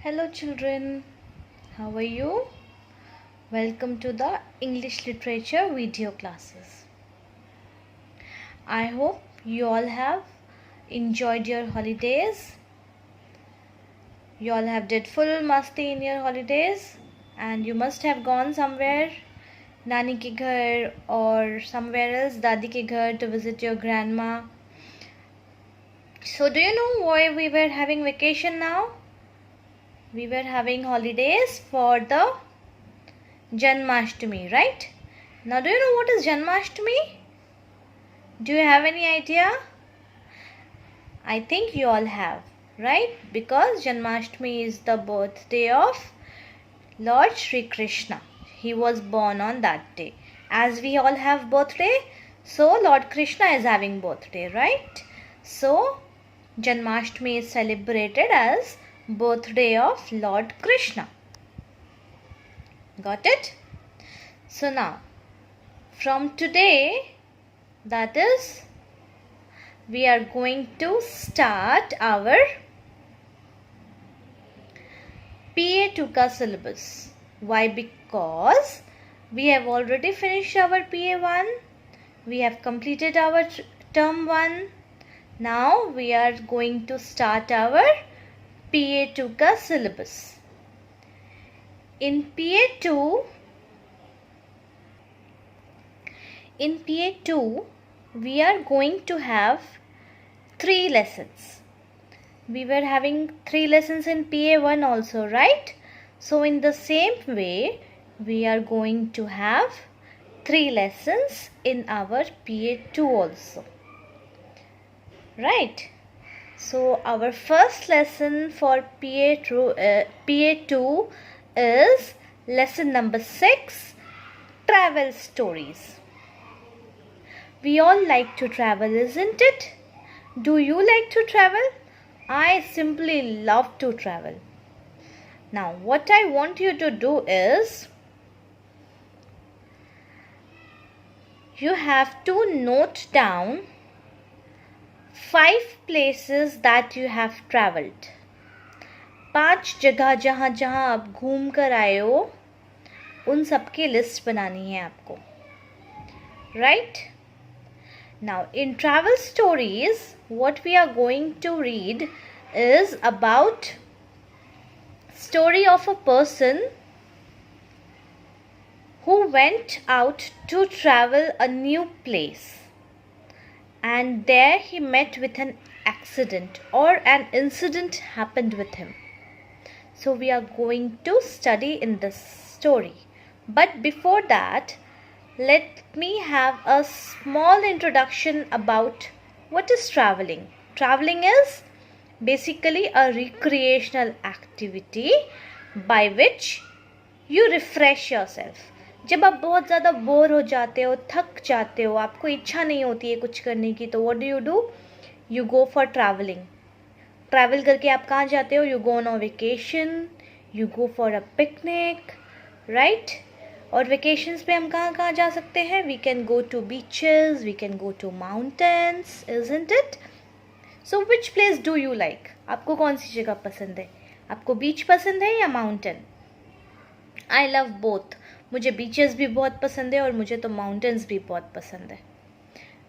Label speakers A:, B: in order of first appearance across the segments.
A: Hello children, how are you? Welcome to the English literature video classes. I hope you all have enjoyed your holidays. You all have did full masti in your holidays and you must have gone somewhere, Nani ke ghar or somewhere else, Dadi ke ghar to visit your grandma. So do you know why we were having vacation now? We were having holidays for the Janmashtami, right? Now, do you know what is Janmashtami? Do you have any idea? I think you all have, right? Because Janmashtami is the birthday of Lord Shri Krishna. He was born on that day. As we all have birthday, so Lord Krishna is having birthday, right? So, Janmashtami is celebrated as birthday of Lord Krishna. Got it? So now, from today, that is, we are going to start our PA2 ka syllabus. Why? Because we have already finished our PA1. We have completed our term 1. Now we are going to start our PA2 ka syllabus. In PA2, we are going to have 3 lessons. We were having 3 lessons in PA1 also, right? So in the same way, we are going to have 3 lessons in our PA2 also. Right? So our first lesson for PA2 is lesson number 6, travel stories. We all like to travel, isn't it? Do you like to travel? I simply love to travel. Now, what I want you to do is, you have to note down 5 places that you have traveled. 5 जगह जहाँ आप घूम कर आए हो, उन सब की लिस्ट बनानी है आपको. Right? Now, in travel stories, what we are going to read is about story of a person who went out to travel a new place. And there he met with an accident or an incident happened with him. So we are going to study in this story. But before that, let me have a small introduction about what is traveling. Traveling is basically a recreational activity by which you refresh yourself. जब आप बहुत ज़्यादा bore हो जाते हो, थक जाते हो, आपको इच्छा नहीं होती है कुछ करने की, तो what do you do? You go for traveling. Travel करके आप कहाँ जाते हो? You go on a vacation, you go for a picnic, right? और vacations पे हम कहाँ जा सकते हैं? We can go to beaches, we can go to mountains, isn't it? So which place do you like? आपको कौन सी जगह पसंद है? आपको beach पसंद है या mountain? I love both. मुझे beaches भी बहुत पसंद है और मुझे तो mountains भी बहुत पसंद है.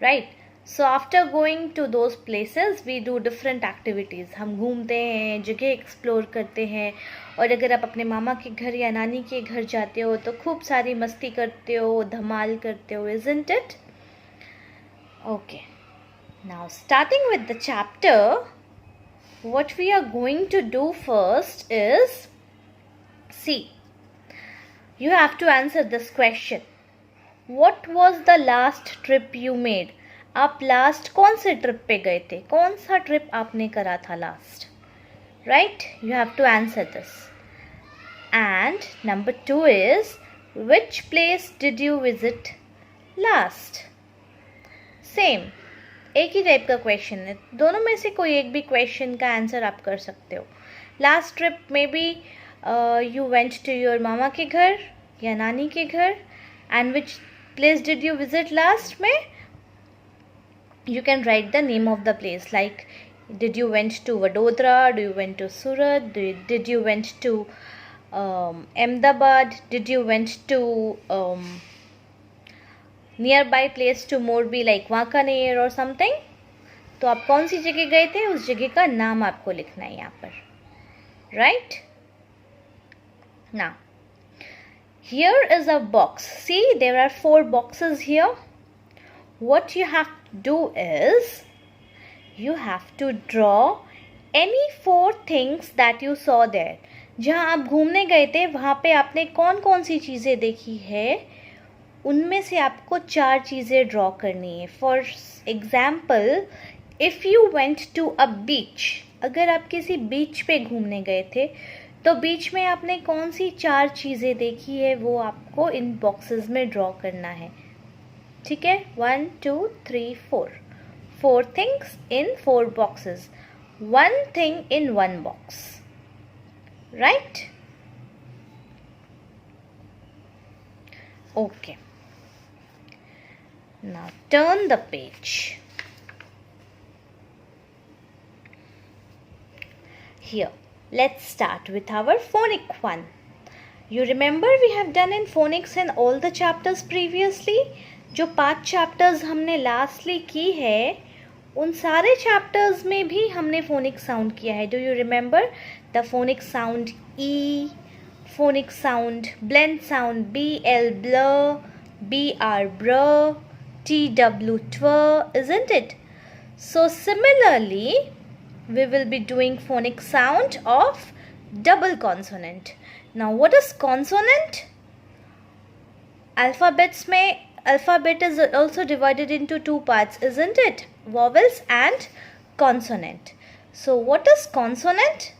A: Right? So after going to those places, we do different activities. हम घूमते हैं, जगह explore करते हैं, और अगर आप अपने मामा के घर या नानी के घर जाते हो तो खूब सारी मस्ती करते हो, धमाल करते हो, isn't it? Okay. Now starting with the chapter, what we are going to do first is, see, you have to answer this question. What was the last trip you made? आप लास्ट कौन से trip पे गए थे? कौन सा trip आपने करा था last? Right? You have to answer this. And number 2 is, which place did you visit last? Same, एक ही टाइप का क्वेश्चन है. दोनों में से कोई एक भी क्वेश्चन का आंसर आप कर सकते हो. लास्ट ट्रिप में भी यू वेंट टू योर मामा के घर या नानी के घर. And which place did you visit last में? You can write the name of the place, like Did you went to Vadodara? Do you went to Surat? Did you went to Ahmedabad? Did you went to nearby place to Morbi like Wakaner or something? तो आप कौन सी जगह गए थे, उस जगह का नाम आपको लिखना है यहाँ पर, right? Now, here is a box. See, there are 4 boxes here. What you have to do is, you have to draw any 4 things that you saw there. जहाँ आप घूमने गए थे वहाँ पे आपने कौन कौन सी चीज़ें देखी है, उनमें से आपको 4 चीज़ें ड्रॉ करनी है. For example, if you went to a beach, अगर आप किसी बीच पे घूमने गए थे तो बीच में आपने कौन सी 4 चीज़ें देखी है वो आपको इन बॉक्सेस में ड्रॉ करना है. ठीक है, 1 2 3 4 things in 4 boxes, 1 thing in 1 box, right? Okay, now turn the page. Here, let's start with our phonic one. You remember we have done in phonics in all the chapters previously. जो 5 chapters हमने lastly की है, उन सारे chapters में भी हमने phonic sound किया है. Do you remember the phonic sound E, phonic sound, blend sound BL blur, BR brr, TW twir, isn't it? So similarly, we will be doing phonic sound of double consonant. Now, what is consonant? Alphabets में alphabet is also divided into 2 parts, isn't it? Vowels and consonant. So, what is consonant?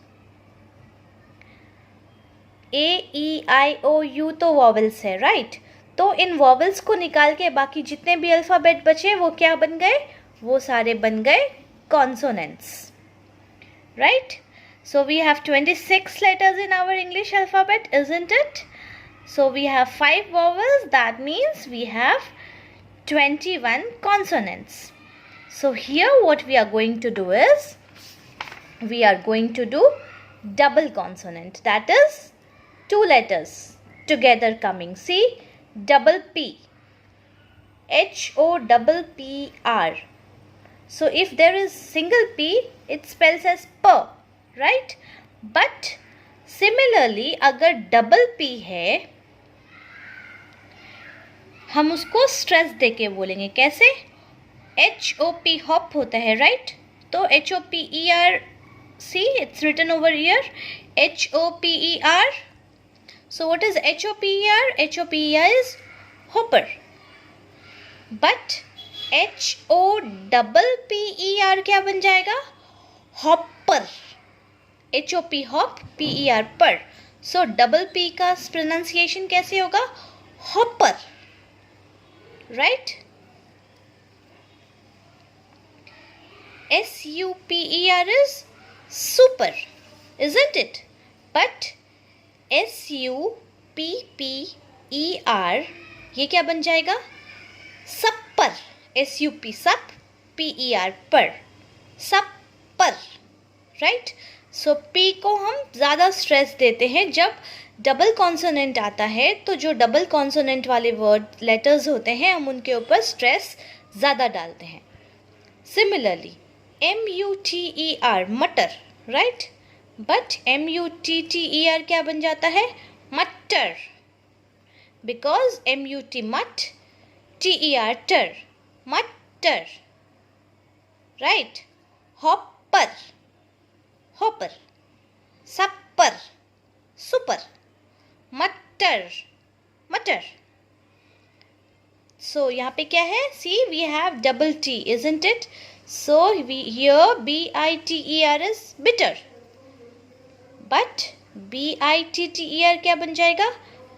A: A, E, I, O, U तो vowels है, right? तो इन vowels को निकाल के बाकी जितने भी अल्फ़ाबेट बचे वो क्या बन गए? वो सारे बन गए consonants, right? So we have 26 letters in our English alphabet, isn't it? So we have 5 vowels, that means we have 21 consonants. So here what we are going to do is, we are going to do double consonant, that is 2 letters together coming. See, double P, HOPPR. So if there is single P, it spells as P, right? But similarly, अगर double P है, हम उसको stress देके बोलेंगे. कैसे? HOP hop होता है, right? तो HOPER, see, it's written over here, HOPER. So what is HOPER? HOPER is hopper. But HOPPER क्या बन जाएगा? हॉपर. HOP हॉप, PER पर. सो डबल P का प्रोनाउंसिएशन कैसे होगा? Hopper, right? SUPER is super, isn't it? But SUPPER ये क्या बन जाएगा? सप्पर. SUP सप, PER पर, सप्पर, राइट? सो P को हम ज़्यादा स्ट्रेस देते हैं जब डबल कॉन्सोनेंट आता है, तो जो डबल कॉन्सोनेंट वाले वर्ड लेटर्स होते हैं हम उनके ऊपर स्ट्रेस ज़्यादा डालते हैं. सिमिलरली MUTER मटर, राइट? बट MUTTER क्या बन जाता है? मटर, बिकॉज MUT मट, TER टर, mutter, right? Hopper, hopper. Supper, super. Mutter, mutter. So यहाँ पे क्या है? See, we have double T, isn't it? So here BITER is bitter. But BITTER क्या बन जाएगा?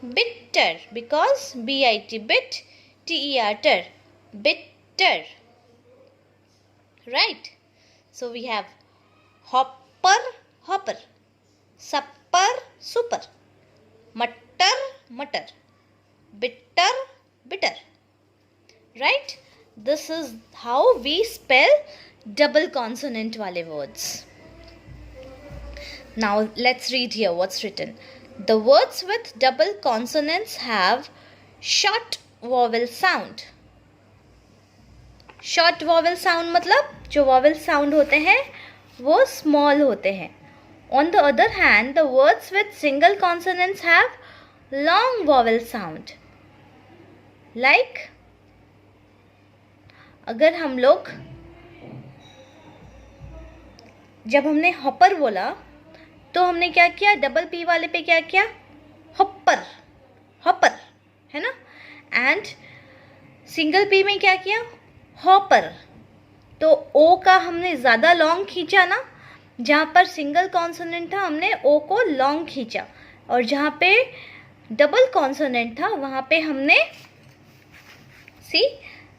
A: bitter, because BIT bit, TER ter, bitter, right? So we have hopper, hopper, supper, super, mutter, mutter, bitter, bitter, right? This is how we spell double consonant wale words. Now let's read here what's written. The words with double consonants have short vowel sound. Short vowel sound मतलब जो vowel sound होते हैं वो small होते हैं. On the other hand, the words with single consonants have long vowel sound. Like अगर हम लोग जब हमने हॉपर बोला तो हमने क्या किया, डबल पी वाले पे क्या किया, हॉपर, हॉपर, है ना. एंड सिंगल पी में क्या किया, हॉपर. तो ओ का हमने ज़्यादा लॉन्ग खींचा ना, जहाँ पर सिंगल कॉन्सोनेंट था हमने ओ को लॉन्ग खींचा, और जहाँ पे डबल कॉन्सोनेंट था वहाँ पे हमने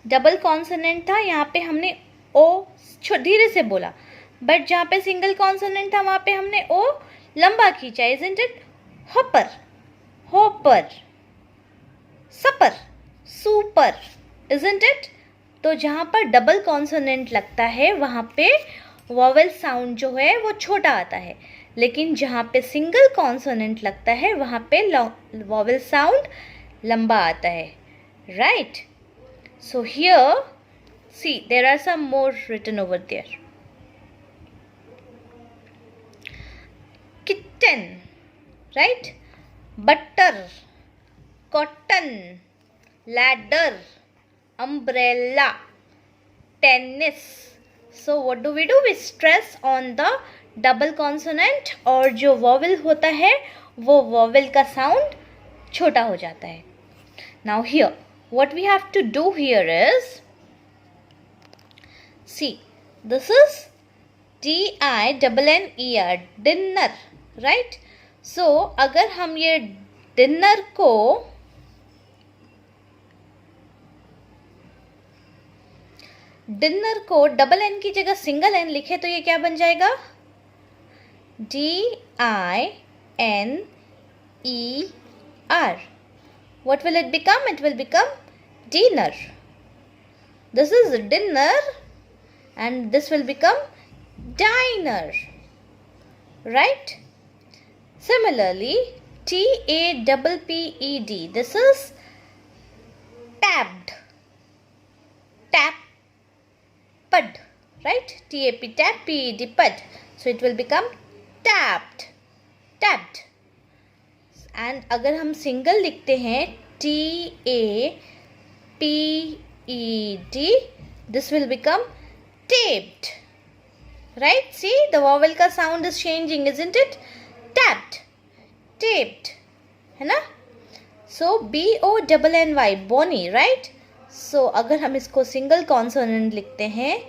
A: डबल कॉन्सोनेंट था, यहाँ पे हमने ओ धीरे से बोला. बट जहाँ पे सिंगल कॉन्सोनेंट था वहाँ पे हमने ओ लंबा खींचा. Isn't it? Hopper, hopper, supper, super. Isn't it? तो जहाँ पर डबल कॉन्सोनेंट लगता है वहाँ पे वॉवेल साउंड जो है वो छोटा आता है, लेकिन जहाँ पे सिंगल कॉन्सोनेंट लगता है वहाँ पे वॉवेल साउंड लंबा आता है. Right? So here, see, there are some more written over there. Kitten, right? Butter, cotton, ladder, umbrella, tennis. So what do? We stress on the double consonant, और जो vowel होता है वो vowel का sound छोटा हो जाता है. Now here, what we have to do here is, see, this is D-I-N-N-E-R, dinner, right? So अगर हम ये dinner को डबल एन की जगह सिंगल एन लिखे तो ये क्या बन जाएगा, D-I-N-E-R. What will it become? It will become dinner. This is dinner and this will become diner. Right? Similarly, T-A-P-P-E-D. This is tapped. Tapped. Right? T-A-P, tap, P-E-D, pud. So it will become tapped. Tapped. And अगर हम single लिखते हैं T-A-P-E-D, this will become taped. Right? See, the vowel का sound is changing, isn't it? Tapped, taped, है ना. सो B-O-N-N-Y, बोनी, right. सो अगर हम इसको सिंगल कॉन्सोनेंट लिखते हैं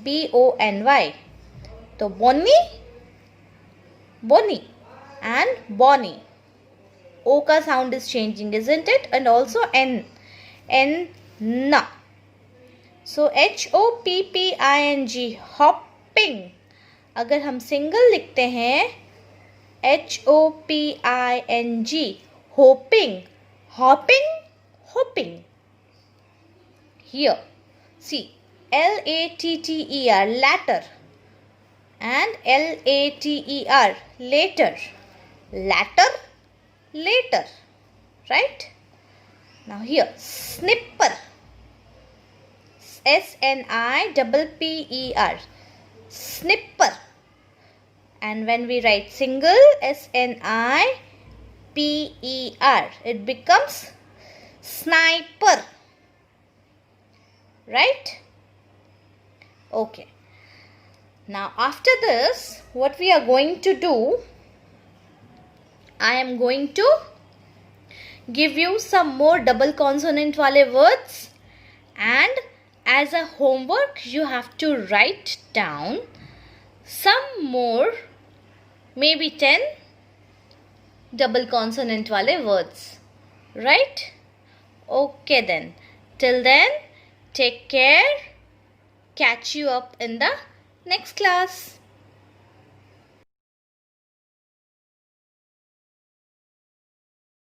A: B-O-N-Y, तो बोनी, बोनी एंड बॉनी. O का sound is changing, isn't it? And also N, na. So H-O-P-P-I-N-G, hopping. अगर हम single लिखते हैं H-O-P-I-N-G, hoping, hopping, hoping. Here, see, L-A-T-T-E-R, latter, and L-A-T-E-R, later, latter, later. Right? Now here, snipper, S-N-I-P-P-E-R, snipper. And when we write single, S-N-I-P-E-R, it becomes sniper. Right? Okay. Now after this, what we are going to do, I am going to give you some more double consonant wale words, and as a homework you have to write down some more, maybe 10 double consonant wale words. Right? Okay then. Till then, take care. Catch you up in the next class.